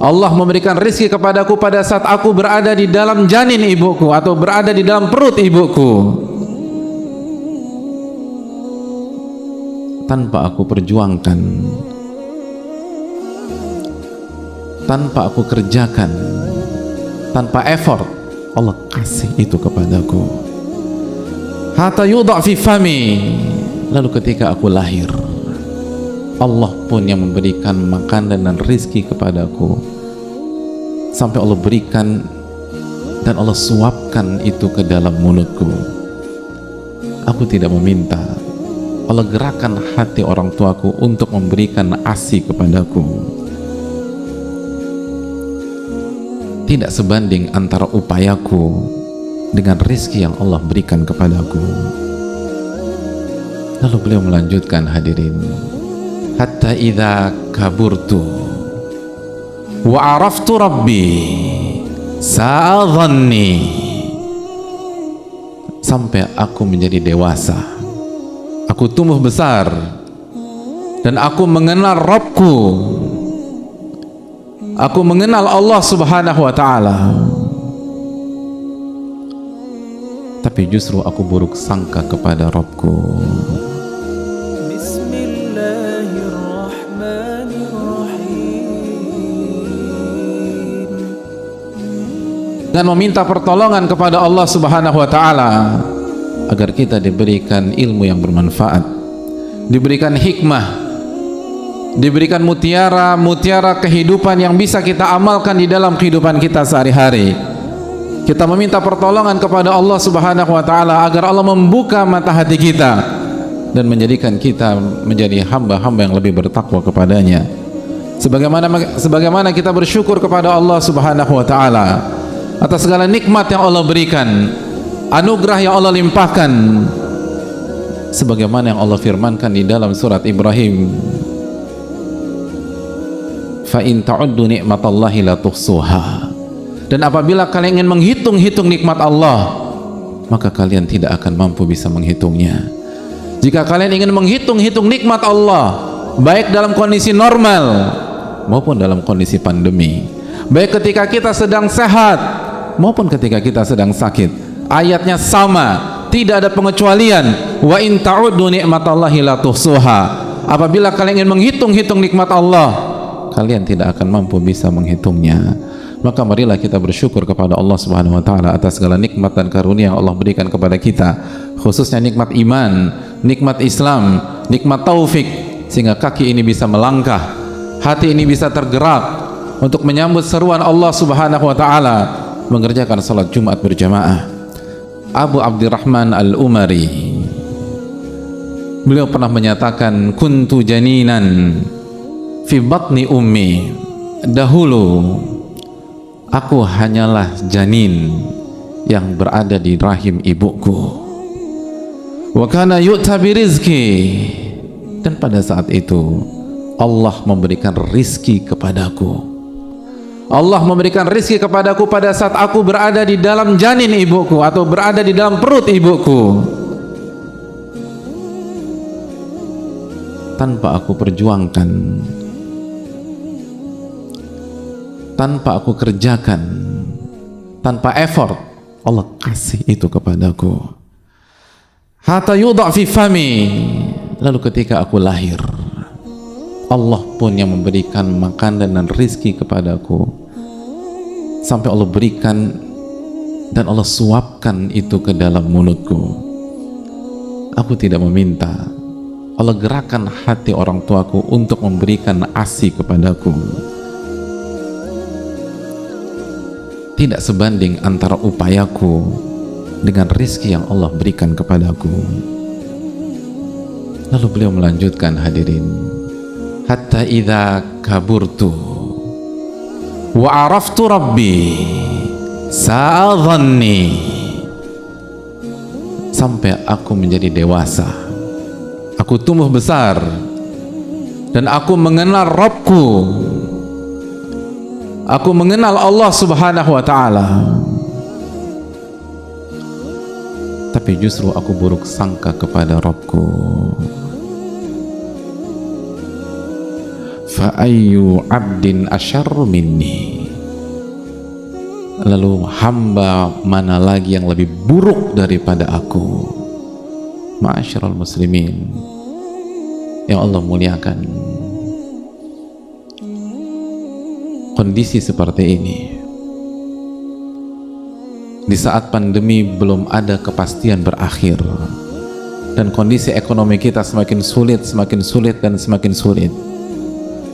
Allah memberikan rizki kepadaku pada saat aku berada di dalam janin ibuku atau berada di dalam perut ibuku, tanpa aku perjuangkan, tanpa aku kerjakan, tanpa effort, Allah kasih itu kepadaku. Hatta yudha fi fami, lalu ketika aku lahir, Allah pun yang memberikan makanan dan rizki kepadaku, sampai Allah berikan dan Allah suapkan itu ke dalam mulutku. Aku tidak meminta, Allah gerakkan hati orang tuaku untuk memberikan ASI kepadaku. Tidak sebanding antara upayaku dengan rizki yang Allah berikan kepadaku. Lalu beliau melanjutkan, hadirin, hatta idza kaburtu wa araftu rabbi sa'adhanni, sampai aku menjadi dewasa, aku tumbuh besar dan aku mengenal Rabbku, aku mengenal Allah Subhanahu wa ta'ala, tapi justru aku buruk sangka kepada Rabbku. Dengan meminta pertolongan kepada Allah Subhanahu wa ta'ala agar kita diberikan ilmu yang bermanfaat, diberikan hikmah, diberikan mutiara kehidupan yang bisa kita amalkan di dalam kehidupan kita sehari-hari. Kita meminta pertolongan kepada Allah Subhanahu wa ta'ala agar Allah membuka mata hati kita dan menjadikan kita menjadi hamba-hamba yang lebih bertakwa kepadanya, sebagaimana kita bersyukur kepada Allah Subhanahu wa ta'ala atas segala nikmat yang Allah berikan, anugerah yang Allah limpahkan, sebagaimana yang Allah firmankan di dalam surat Ibrahim, fa in ta'uddu ni'matallahi la tuhsuha, dan apabila kalian ingin menghitung-hitung nikmat Allah, maka kalian tidak akan mampu bisa menghitungnya. Jika kalian ingin menghitung-hitung nikmat Allah, baik dalam kondisi normal maupun dalam kondisi pandemi, baik ketika kita sedang sehat maupun ketika kita sedang sakit, ayatnya sama, tidak ada pengecualian. Wa in ta'uddu ni'matallahi la tuhsuha, apabila kalian ingin menghitung-hitung nikmat Allah, kalian tidak akan mampu bisa menghitungnya. Maka marilah kita bersyukur kepada Allah Subhanahu wa ta'ala atas segala nikmat dan karunia yang Allah berikan kepada kita, khususnya nikmat iman, nikmat Islam, nikmat taufik, sehingga kaki ini bisa melangkah, hati ini bisa tergerak untuk menyambut seruan Allah Subhanahu wa ta'ala mengerjakan salat Jumat berjamaah. Abu Abdurrahman Al-Umari, beliau pernah menyatakan, kuntu janinan fi batni ummi, dahulu aku hanyalah janin yang berada di rahim ibuku, wa kana yu'ta bi rizki, dan pada saat itu Allah memberikan rizki kepadaku. Allah memberikan rizki kepadaku pada saat aku berada di dalam janin ibuku atau berada di dalam perut ibuku, tanpa aku perjuangkan, tanpa aku kerjakan, tanpa effort, Allah kasih itu kepadaku. Hatta yudha fi fami, lalu ketika aku lahir, Allah pun yang memberikan makanan dan rizki kepadaku, sampai Allah berikan dan Allah suapkan itu ke dalam mulutku. Aku tidak meminta, Allah gerakkan hati orang tuaku untuk memberikan ASI kepadaku. Tidak sebanding antara upayaku dengan rizki yang Allah berikan kepadaku. Lalu beliau melanjutkan, hadirin, hatta idza kaburtu wa araftu rabbi sa'adhanni, sampai aku menjadi dewasa, aku tumbuh besar dan aku mengenal Rabbku, aku mengenal Allah Subhanahu wa ta'ala, tapi justru aku buruk sangka kepada Rabbku. fa ayyu 'abdin asyarru minni. Lalu hamba mana lagi yang lebih buruk daripada aku? Ma'asyiral muslimin yang Allah muliakan, kondisi seperti ini di saat pandemi belum ada kepastian berakhir dan kondisi ekonomi kita semakin sulit dan semakin sulit.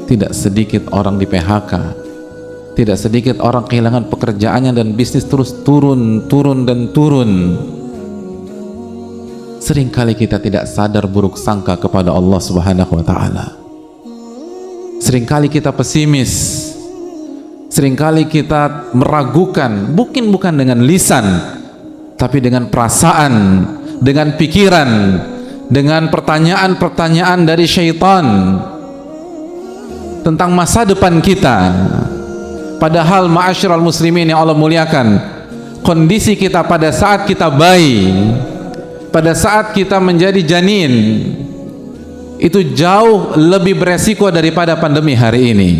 Tidak sedikit orang di PHK, tidak sedikit orang kehilangan pekerjaannya dan bisnis terus turun. Seringkali kita tidak sadar buruk sangka kepada Allah Subhanahu wa Ta'ala. Seringkali kita pesimis, seringkali kita meragukan, bukan dengan lisan, tapi dengan perasaan, dengan pikiran, dengan pertanyaan-pertanyaan dari syaitan tentang masa depan kita. Padahal ma'asyiral muslimin yang Allah muliakan, kondisi kita pada saat kita bayi, pada saat kita menjadi janin, itu jauh lebih beresiko daripada pandemi hari ini.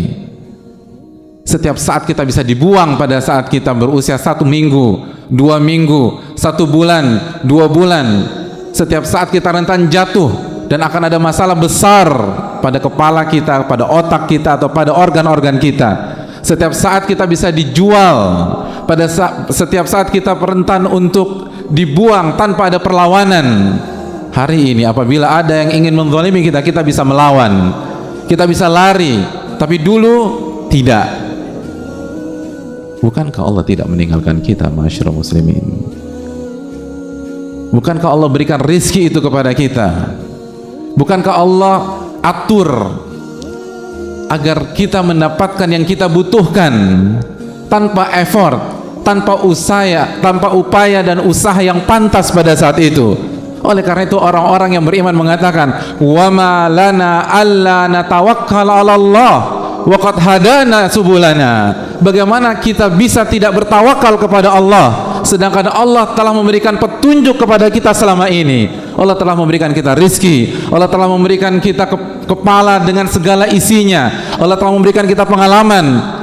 Setiap saat kita bisa dibuang pada saat kita berusia 1 minggu, 2 minggu, 1 bulan, 2 bulan. Setiap saat kita rentan jatuh dan akan ada masalah besar pada kepala kita, pada otak kita, atau pada organ-organ kita. Setiap saat kita bisa dijual, setiap saat kita rentan untuk dibuang tanpa ada perlawanan. Hari ini apabila ada yang ingin menzalimi kita, kita bisa melawan, kita bisa lari, tapi dulu tidak. Bukankah Allah tidak meninggalkan kita, ma'asyiral muslimin? Bukankah Allah berikan rizki itu kepada kita? Bukankah Allah atur agar kita mendapatkan yang kita butuhkan tanpa effort, tanpa upaya dan usaha yang pantas pada saat itu? Oleh karena itu orang-orang yang beriman mengatakan, wa ma lana alla natawakkal 'ala Allah wa qad hadana subulana. Bagaimana kita bisa tidak bertawakal kepada Allah sedangkan Allah telah memberikan petunjuk kepada kita selama ini. Allah telah memberikan kita rizki, Allah telah memberikan kita kepala dengan segala isinya, Allah telah memberikan kita pengalaman.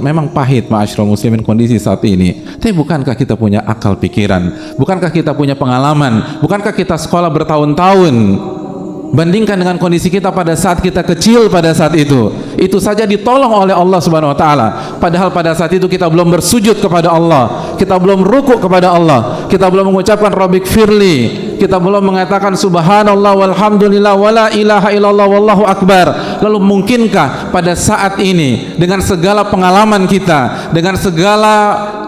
Memang pahit ma'asyiral muslimin kondisi saat ini, tapi bukankah kita punya akal pikiran? Bukankah kita punya pengalaman? Bukankah kita sekolah bertahun-tahun? Bandingkan dengan kondisi kita pada saat kita kecil pada saat itu saja ditolong oleh Allah Subhanahu wa Ta'ala. Padahal pada saat itu kita belum bersujud kepada Allah, kita belum rukuk kepada Allah, kita belum mengucapkan Rabbik firli, kita belum mengatakan subhanallah walhamdulillah wala ilaha illallah wallahu akbar. Lalu mungkinkah pada saat ini dengan segala pengalaman kita, dengan segala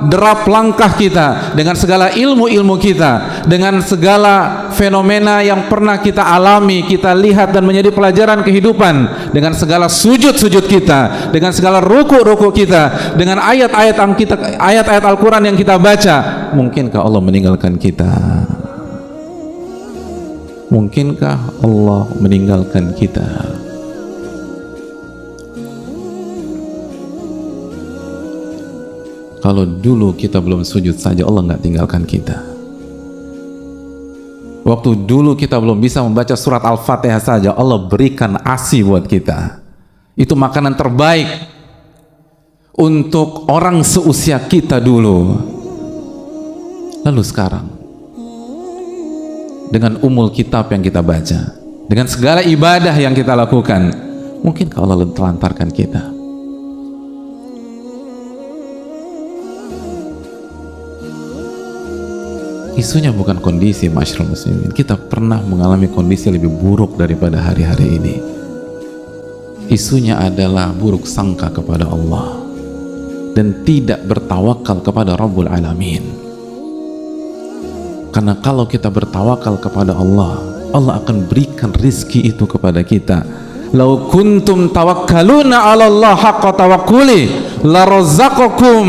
derap langkah kita, dengan segala ilmu-ilmu kita, dengan segala fenomena yang pernah kita alami, kita lihat dan menjadi pelajaran kehidupan, dengan segala sujud-sujud kita, dengan segala ruku-ruku kita, dengan ayat-ayat Al-Quran yang kita baca, mungkinkah Allah meninggalkan kita? Mungkinkah Allah meninggalkan kita? Kalau dulu kita belum sujud saja Allah nggak tinggalkan kita. Waktu dulu kita belum bisa membaca surat Al-Fatihah saja Allah berikan ASI buat kita. Itu makanan terbaik untuk orang seusia kita dulu. Lalu sekarang dengan umul kitab yang kita baca, dengan segala ibadah yang kita lakukan, mungkinkah Allah telantarkan kita? Isunya bukan kondisi, ma'asyiral muslimin. Kita pernah mengalami kondisi lebih buruk daripada hari-hari ini. Isunya adalah buruk sangka kepada Allah dan tidak bertawakal kepada Rabbul Alamin. Karena kalau kita bertawakal kepada Allah, Allah akan berikan rizki itu kepada kita. Lau kuntum tawakkaluna 'ala Allah haqqa tawakkuli la razaqakum.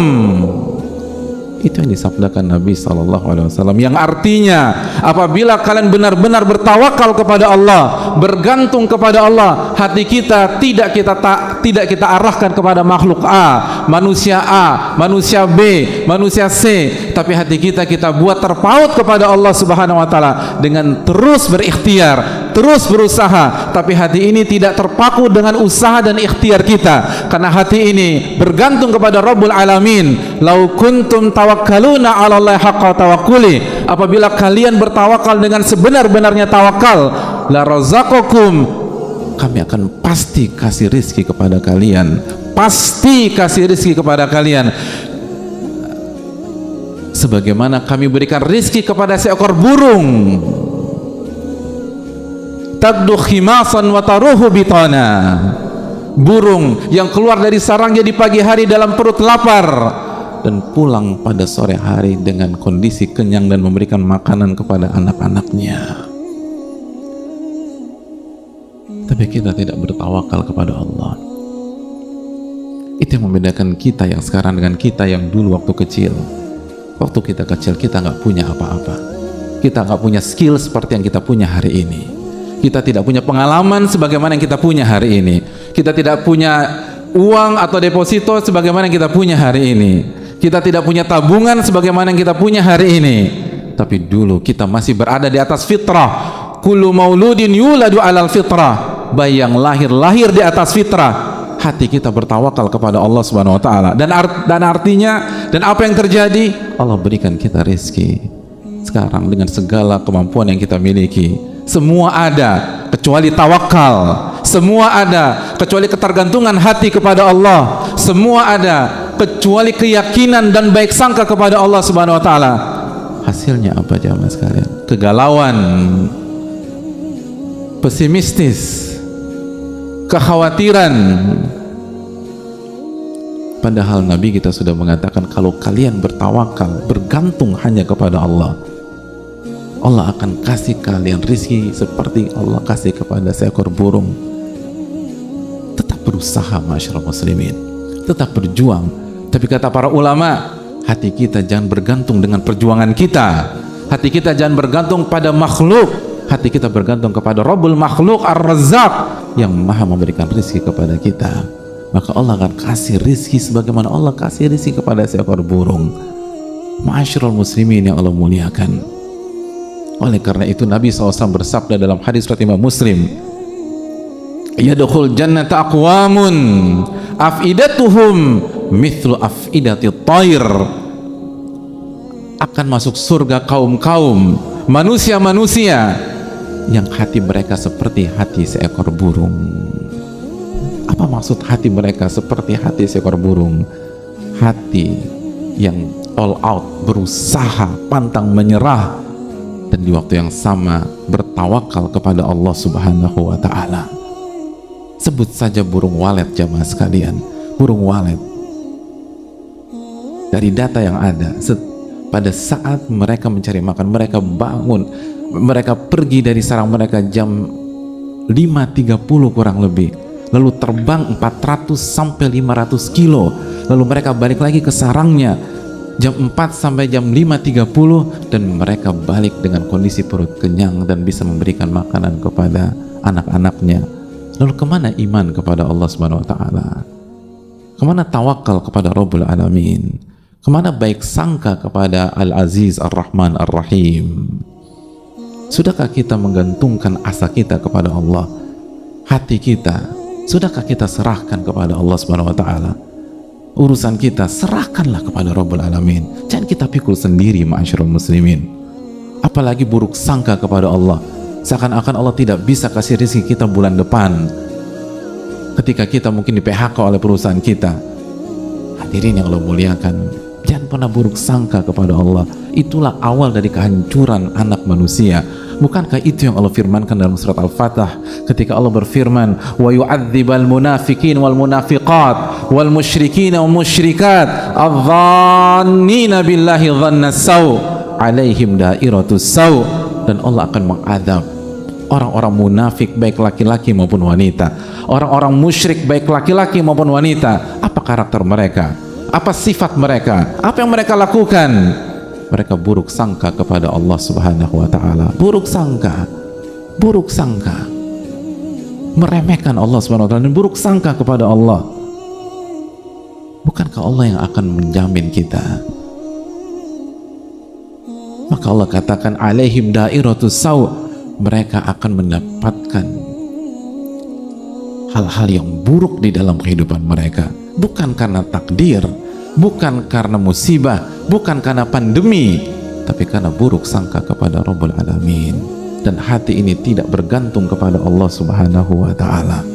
Itu yang disabdakan Nabi SAW, yang artinya apabila kalian benar-benar bertawakal kepada Allah, bergantung kepada Allah, hati kita tidak kita arahkan kepada makhluk A, manusia B, manusia C, tapi hati kita buat terpaut kepada Allah Subhanahu wa Ta'ala dengan terus berikhtiar, terus berusaha, tapi hati ini tidak terpaku dengan usaha dan ikhtiar kita, karena hati ini bergantung kepada Rabbul Alamin. Lau kuntum tawakkaluna 'ala Allah haqqa tawakkuli, apabila kalian bertawakal dengan sebenar-benarnya tawakal, la razaqakum, kami akan pasti kasih rizki kepada kalian, pasti kasih rizki kepada kalian, sebagaimana kami berikan rizki kepada seekor burung, tagdu khimasan wa taruhu bitana, burung yang keluar dari sarangnya di pagi hari dalam perut lapar dan pulang pada sore hari dengan kondisi kenyang dan memberikan makanan kepada anak-anaknya. Tapi kita tidak bertawakal kepada Allah. Itu yang membedakan kita yang sekarang dengan kita yang dulu waktu kecil. Waktu kita kecil kita nggak punya apa-apa, kita nggak punya skill seperti yang kita punya hari ini, kita tidak punya pengalaman sebagaimana yang kita punya hari ini, kita tidak punya uang atau deposito sebagaimana yang kita punya hari ini, kita tidak punya tabungan sebagaimana yang kita punya hari ini. Tapi dulu kita masih berada di atas fitrah. Kullu mauludin yuladu alal fitrah, bayi yang lahir di atas fitrah. Hati kita bertawakal kepada Allah Subhanahu wa taala, dan artinya, dan apa yang terjadi? Allah berikan kita rezeki. Sekarang dengan segala kemampuan yang kita miliki, semua ada kecuali tawakal, semua ada kecuali ketergantungan hati kepada Allah, semua ada kecuali keyakinan dan baik sangka kepada Allah Subhanahu wa taala. Hasilnya apa jamaah sekalian? Kegalauan, pesimistis, kekhawatiran. Padahal Nabi kita sudah mengatakan, kalau kalian bertawakal, bergantung hanya kepada Allah, Allah akan kasih kalian rizki seperti Allah kasih kepada seekor burung. Tetap berusaha masyarakat muslimin, tetap berjuang. Tapi kata para ulama, hati kita jangan bergantung dengan perjuangan kita, hati kita jangan bergantung pada makhluk, hati kita bergantung kepada Rabbul Makhluk Ar-Razzaq yang maha memberikan rizki kepada kita. Maka Allah akan kasih rizki sebagaimana Allah kasih rizki kepada seekor burung. Ma'asyiral muslimin yang Allah muliakan. Oleh karena itu Nabi SAW bersabda dalam hadis riwayat Imam Muslim, yadkhul jannata aqwamun afidatuhum mithlu afidati thair, akan masuk surga kaum-kaum manusia-manusia yang hati mereka seperti hati seekor burung. Apa maksud hati mereka seperti hati seekor burung? Hati yang all out, berusaha, pantang menyerah, dan di waktu yang sama bertawakal kepada Allah Subhanahu wa ta'ala. Sebut saja burung walet jamaah sekalian, burung walet. Dari data yang ada, pada saat mereka mencari makan, mereka bangun, mereka pergi dari sarang mereka jam 5.30 kurang lebih, lalu terbang 400 sampai 500 kilo, lalu mereka balik lagi ke sarangnya jam 4 sampai jam 5.30, dan mereka balik dengan kondisi perut kenyang dan bisa memberikan makanan kepada anak-anaknya. Lalu kemana iman kepada Allah Subhanahu wa ta'ala? Kemana tawakal kepada Rabbul Alamin? Kemana baik sangka kepada Al-Aziz Ar-Rahman Ar-Rahim? Sudahkah kita menggantungkan asa kita kepada Allah? Hati kita sudahkah kita serahkan kepada Allah Subhanahu wa ta'ala? Urusan kita serahkanlah kepada Rabbul Alamin. Jangan kita pikul sendiri ma'asyiral muslimin. Apalagi buruk sangka kepada Allah, seakan-akan Allah tidak bisa kasih rezeki kita bulan depan ketika kita mungkin di PHK oleh perusahaan kita. Hadirin yang Allah muliakan, jangan pernah buruk sangka kepada Allah. Itulah awal dari kehancuran anak manusia. Bukankah itu yang Allah firmankan dalam surat Al-Fatah ketika Allah berfirman, wa yu'adzibal munafiqin wal munafiqat wal musyrikin wal musyrikat adh-dhannina billahi dhanna saw alaihim dairatus saw, dan Allah akan mengadab orang-orang munafik baik laki-laki maupun wanita, orang-orang musyrik baik laki-laki maupun wanita. Apa karakter mereka? Apa sifat mereka? Apa yang mereka lakukan? Mereka buruk sangka kepada Allah Subhanahu wa ta'ala. Buruk sangka, buruk sangka, meremehkan Allah Subhanahu wa ta'ala, dan buruk sangka kepada Allah. Bukankah Allah yang akan menjamin kita? Maka Allah katakan alaihim dairatus saw, mereka akan mendapatkan hal-hal yang buruk di dalam kehidupan mereka, bukan karena takdir, bukan karena musibah, bukan karena pandemi, tapi karena buruk sangka kepada Rabbul Alamin. Dan hati ini tidak bergantung kepada Allah Subhanahu wa Ta'ala.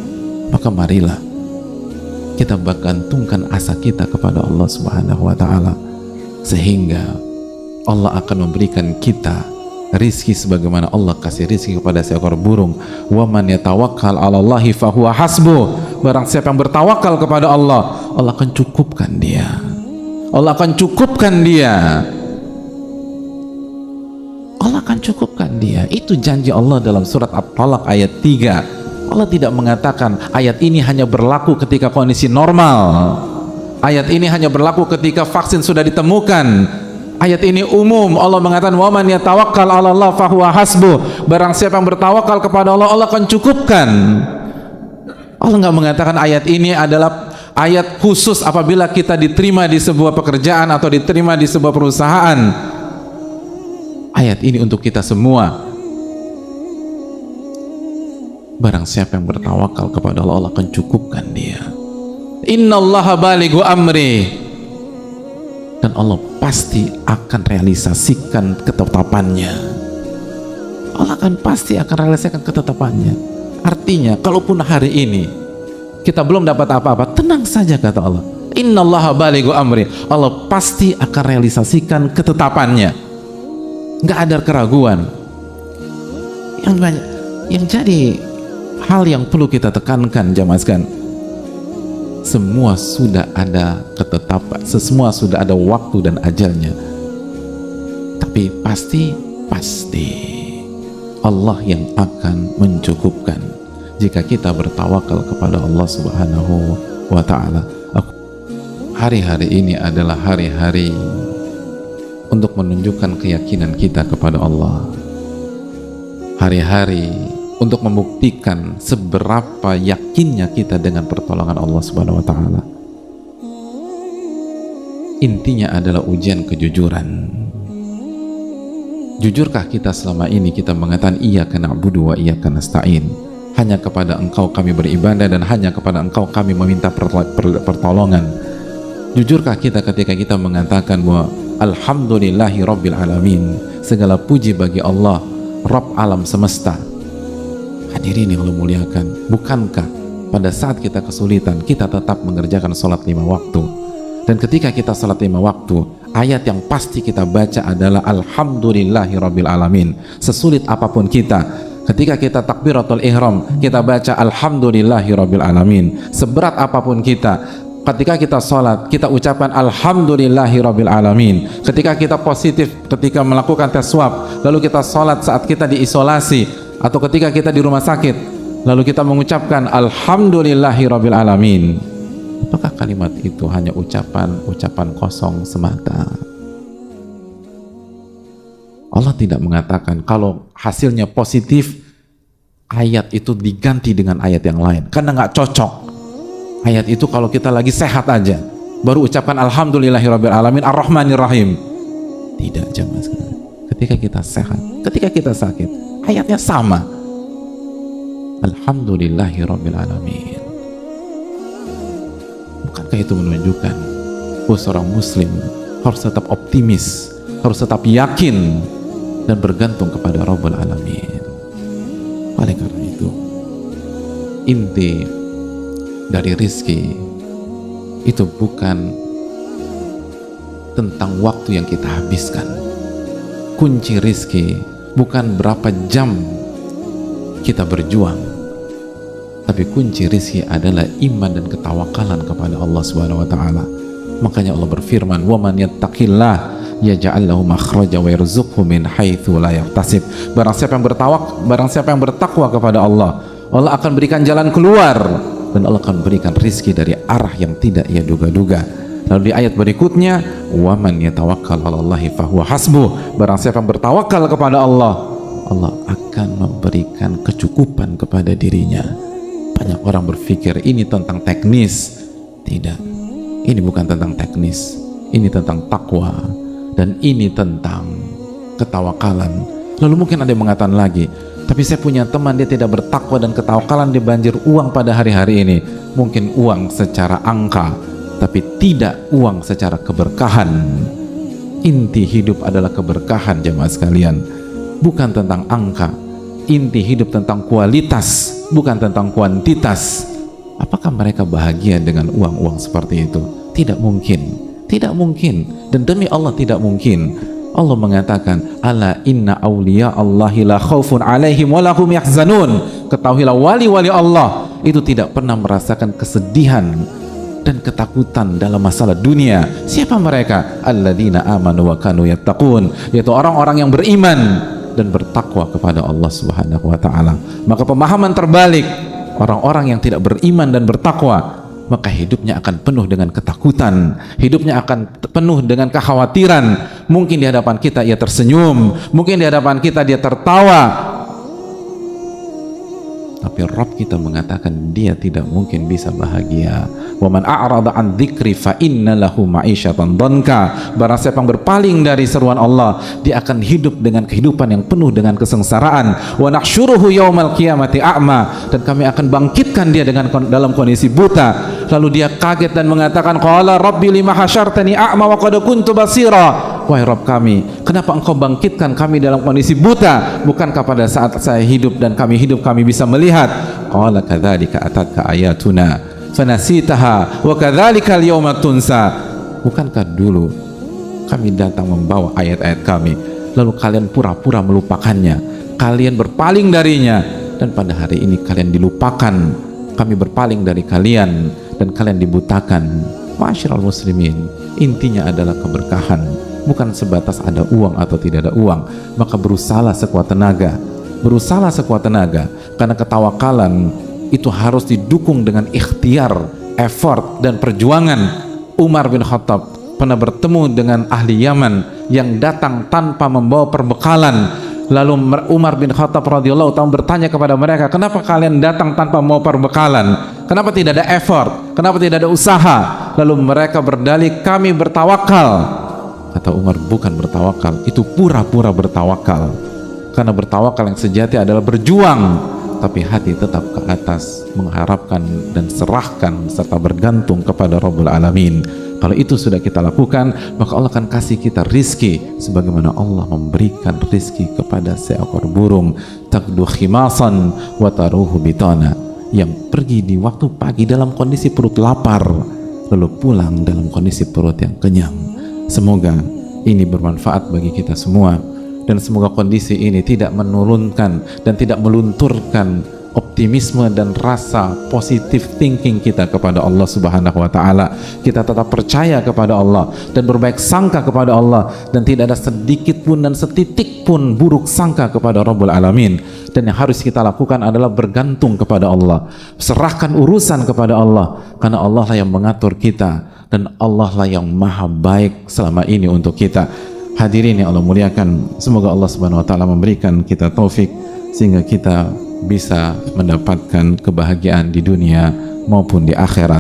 Maka marilah kita bergantungkan asa kita kepada Allah Subhanahu wa Ta'ala, sehingga Allah akan memberikan kita rizki sebagaimana Allah kasih rizki kepada seekor burung. Wa man yatawakkal 'alallahi fahuwa hasbuh. Barang siapa yang bertawakal kepada Allah, Allah akan cukupkan dia. Allah akan cukupkan dia. Allah akan cukupkan dia. Itu janji Allah dalam surat At-Talaq ayat 3. Allah tidak mengatakan ayat ini hanya berlaku ketika kondisi normal. Ayat ini hanya berlaku ketika vaksin sudah ditemukan. Ayat ini umum. Allah mengatakan wa man yatawakkal 'alallahi fahuwa hasbuh. Barang siapa yang bertawakal kepada Allah, Allah akan cukupkan. Allah nggak mengatakan ayat ini adalah ayat khusus apabila kita diterima di sebuah pekerjaan atau diterima di sebuah perusahaan. Ayat ini untuk kita semua. Barang siapa yang bertawakal kepada Allah, Allah akan cukupkan dia. Innallaha balighu amri. Dan Allah pasti akan realisasikan ketetapannya. Allah akan pasti akan realisasikan ketetapannya. Artinya, kalaupun hari ini kita belum dapat apa-apa, tenang saja kata Allah. Innallaha balighu amri. Allah pasti akan realisasikan ketetapannya. Nggak ada keraguan. Yang jadi hal yang perlu kita tekankan jamaah sekalian, semua sudah ada ketetapan, semua sudah ada waktu dan ajalnya. Tapi pasti Allah yang akan mencukupkan jika kita bertawakal kepada Allah Subhanahu wa Ta'ala. Hari-hari ini adalah hari-hari untuk menunjukkan keyakinan kita kepada Allah. Hari-hari untuk membuktikan seberapa yakinnya kita dengan pertolongan Allah Subhanahu wa Ta'ala. Intinya adalah ujian kejujuran. Jujurkah kita selama ini kita mengatakan iyyaka na'budu wa iyyaka nasta'in? Hanya kepada Engkau kami beribadah dan hanya kepada Engkau kami meminta pertolongan. Jujurkah kita ketika kita mengatakan bahwa alhamdulillahi rabbil alamin, segala puji bagi Allah, Rabb alam semesta. Hadirin yang Allah muliakan, bukankah pada saat kita kesulitan kita tetap mengerjakan sholat 5 waktu? Dan ketika kita sholat 5 waktu, ayat yang pasti kita baca adalah alhamdulillahi rabbil alamin. Sesulit apapun kita, ketika kita takbiratul ihram, kita baca alhamdulillahi rabbil alamin. Seberat apapun kita, ketika kita sholat, kita ucapkan alhamdulillahi rabbil alamin. Ketika kita positif, ketika melakukan tes swab, lalu kita sholat saat kita diisolasi, atau ketika kita di rumah sakit, lalu kita mengucapkan alhamdulillahi rabbil alamin. Apakah kalimat itu hanya ucapan kosong semata? Allah tidak mengatakan kalau hasilnya positif, ayat itu diganti dengan ayat yang lain, karena nggak cocok. Ayat itu kalau kita lagi sehat aja, baru ucapkan alhamdulillahi rabbil alamin ar-rahmanir rahim. Tidak, jemaah sekalian. Ketika kita sehat, ketika kita sakit, ayatnya sama. Alhamdulillahi rabbil alamin. Bukankah itu menunjukkan bahwa seorang muslim harus tetap optimis, harus tetap yakin dan bergantung kepada Rabbul Alamin. Oleh karena itu, inti dari rizki itu bukan tentang waktu yang kita habiskan. Kunci rizki bukan berapa jam kita berjuang, tapi kunci rizki adalah iman dan ketawakalan kepada Allah Subhanahu wa Ta'ala. Makanya Allah berfirman, wa man yattaqillah yaj'al lahu makhraja wa yarzuqhu min haitsu la yahtasib. Barang siapa yang bertakwa kepada Allah, Allah akan berikan jalan keluar dan Allah akan berikan rizki dari arah yang tidak ia duga-duga. Lalu di ayat berikutnya, wa man yatawakkal 'alallahi fahuwa hasbuh. Barang siapa yang bertawakal kepada Allah, Allah akan memberikan kecukupan kepada dirinya. Banyak orang berpikir ini tentang teknis. Tidak, ini bukan tentang teknis, ini tentang takwa dan ini tentang ketawakalan. Lalu mungkin ada yang mengatakan lagi, Tapi saya punya teman, dia tidak bertakwa dan ketawakalan, dia banjir uang pada hari-hari ini. Mungkin uang secara angka, tapi tidak uang secara keberkahan. Inti hidup adalah keberkahan, jemaah sekalian, bukan tentang angka. Inti hidup tentang kualitas, bukan tentang kuantitas. Apakah mereka bahagia dengan uang-uang seperti itu? Tidak mungkin, tidak mungkin. Dan demi Allah tidak mungkin. Allah mengatakan, ala inna awliya Allahi la khaufun alaihim wa lahum yahzanun. Ketahuilah wali-wali Allah itu tidak pernah merasakan kesedihan dan ketakutan dalam masalah dunia. Siapa mereka? Alladzina amanu wa kanu yattaqun, yaitu orang-orang yang beriman dan bertakwa kepada Allah Subhanahu wa taala. Maka pemahaman terbalik, orang-orang yang tidak beriman dan bertakwa, maka hidupnya akan penuh dengan ketakutan, hidupnya akan penuh dengan kekhawatiran. Mungkin di hadapan kita ia tersenyum, mungkin di hadapan kita dia tertawa, tapi Rabb kita mengatakan dia tidak mungkin bisa bahagia. Wa man a'rada an dzikri fa inna lahu ma'isyatan dhanka. Barang siapa yang berpaling dari seruan Allah, dia akan hidup dengan kehidupan yang penuh dengan kesengsaraan. Wa nahsyuruhu yaumal qiyamati a'ma. Dan kami akan bangkitkan dia dalam kondisi buta. Lalu dia kaget dan mengatakan, qala rabbi lima hasyartani a'ma wa qad kuntu basira. Wahai Rabb kami, kenapa engkau bangkitkan kami dalam kondisi buta? Bukankah pada saat saya hidup dan kami hidup kami bisa melihat? Qala kadzalika atatka ayatuna fanasitaha wa kadzalika al-yawma tunsa. Bukankah dulu kami datang membawa ayat-ayat kami, lalu kalian pura-pura melupakannya, kalian berpaling darinya, dan pada hari ini kalian dilupakan. Kami berpaling dari kalian dan kalian dibutakan. Ma'asyiral muslimin, intinya adalah keberkahan, bukan sebatas ada uang atau tidak ada uang. Maka berusahalah sekuat tenaga, berusahalah sekuat tenaga, karena ketawakalan itu harus didukung dengan ikhtiar, effort, dan perjuangan. Umar bin Khattab pernah bertemu dengan ahli Yaman yang datang tanpa membawa perbekalan. Lalu Umar bin Khattab radhiyallahu ta'ala bertanya kepada mereka, kenapa kalian datang tanpa membawa perbekalan? Kenapa tidak ada effort? Kenapa tidak ada usaha? Lalu mereka berdalih, kami bertawakal. Kata Umar, bukan bertawakal, itu pura-pura bertawakal. Karena bertawakal yang sejati adalah berjuang, tapi hati tetap ke atas, mengharapkan dan serahkan serta bergantung kepada Rabbul Alamin. Kalau itu sudah kita lakukan, maka Allah akan kasih kita rizki sebagaimana Allah memberikan rizki kepada seekor burung, taqdu khimasan wa taruhu bitana, yang pergi di waktu pagi dalam kondisi perut lapar, lalu pulang dalam kondisi perut yang kenyang. Semoga ini bermanfaat bagi kita semua, dan semoga kondisi ini tidak menurunkan dan tidak melunturkan optimisme dan rasa positive thinking kita kepada Allah Subhanahu wa taala. Kita tetap percaya kepada Allah dan berbaik sangka kepada Allah, dan tidak ada sedikit pun dan setitik pun buruk sangka kepada Rabbul Alamin. Dan yang harus kita lakukan adalah bergantung kepada Allah, serahkan urusan kepada Allah, karena Allah lah yang mengatur kita dan Allah lah yang maha baik selama ini untuk kita. Hadirin yang Allah muliakan, semoga Allah Subhanahu wa taala memberikan kita taufik sehingga kita bisa mendapatkan kebahagiaan di dunia maupun di akhirat.